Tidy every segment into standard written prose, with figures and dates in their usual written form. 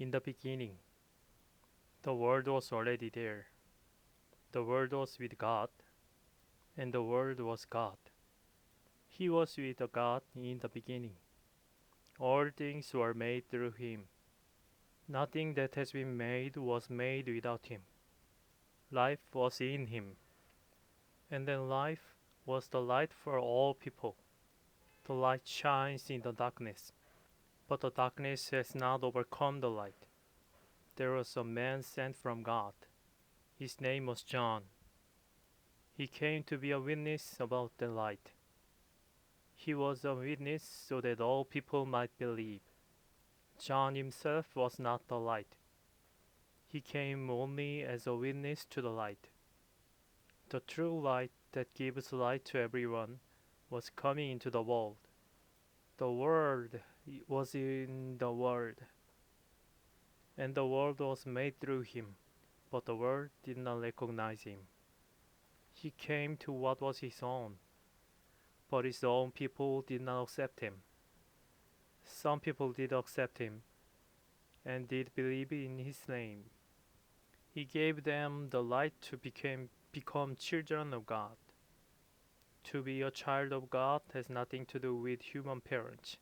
In the beginning, the Word was already there. The Word was with God, and the Word was God. He was with God in the beginning. All things were made through him. Nothing that has been made was made without him. Life was in him, and then life was the light for all people. The light shines in the darkness, but the darkness has not overcome the light. There was a man sent from God. His name was John. He came to be a witness about the light. He was a witness so that all people might believe. John himself was not the light. He came only as a witness to the light. The true light that gives light to everyone was coming into the world. The Word was in the world, and the world was made through him, but the world did not recognize him. He came to what was his own, but his own people did not accept him. Some people did accept him, and did believe in his name. He gave them the light to become children of God. To be a child of God has nothing to do with human parents.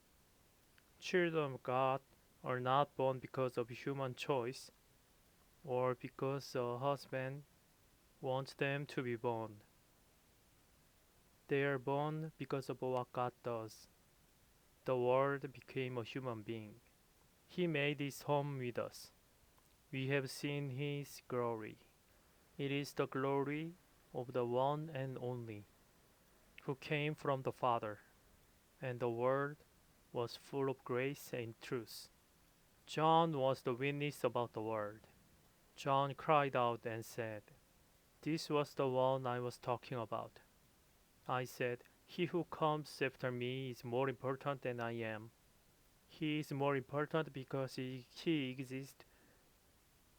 Children of God are not born because of human choice or because a husband wants them to be born. They are born because of what God does. The Word became a human being. He made his home with us. We have seen his glory. It is the glory of the one and only, who came from the Father, and the Word was full of grace and truth. John was the witness about the Word. John cried out and said, "This was the one I was talking about." I said, "He who comes after me is more important than I am. He is more important because he exists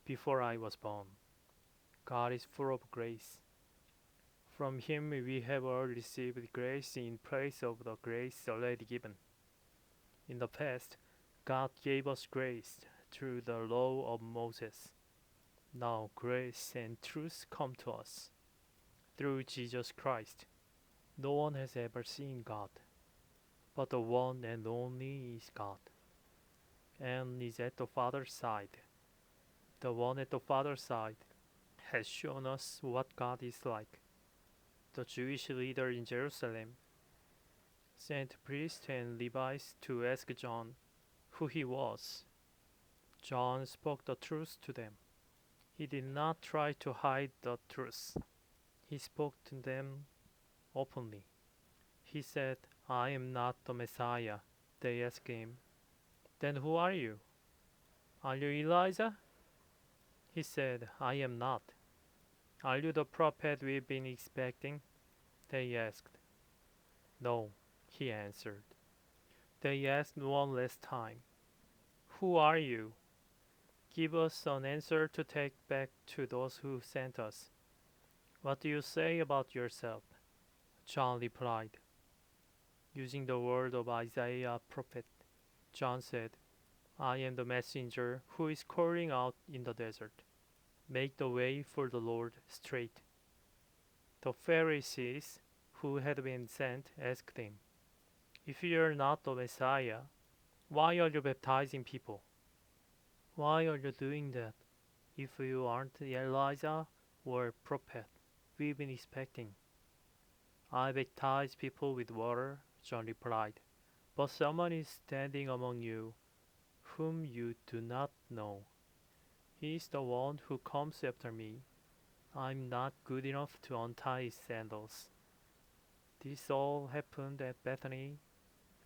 before I was born." God is full of grace. From him we have all received grace in place of the grace already given. In the past, God gave us grace through the law of Moses. Now grace and truth come to us through Jesus Christ. No one has ever seen God, but the one and only is God, and is at the Father's side. The one at the Father's side has shown us what God is like. The Jewish leader in Jerusalem sent priests and Levites to ask John who he was. John spoke the truth to them. He did not try to hide the truth. He spoke to them openly. He said, "I am not the Messiah." They asked him, "Then who are you? Are you Elijah?" He said, "I am not." "Are you the prophet we've been expecting?" they asked. "No," he answered. They asked one last time, "Who are you? Give us an answer to take back to those who sent us. What do you say about yourself?" John replied, using the word of Isaiah prophet. John said, "I am the messenger who is calling out in the desert. Make the way for the Lord straight." The Pharisees who had been sent asked him, "If you are not the Messiah, why are you baptizing people? Why are you doing that? If you aren't Elijah or prophet we've been expecting." "I baptize people with water," John replied, "but someone is standing among you whom you do not know. He is the one who comes after me. I'm not good enough to untie his sandals." This all happened at Bethany,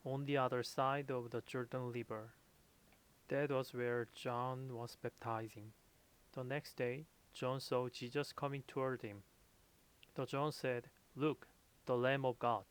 on the other side of the Jordan River. That was where John was baptizing. The next day, John saw Jesus coming toward him. So John said, "Look, the Lamb of God."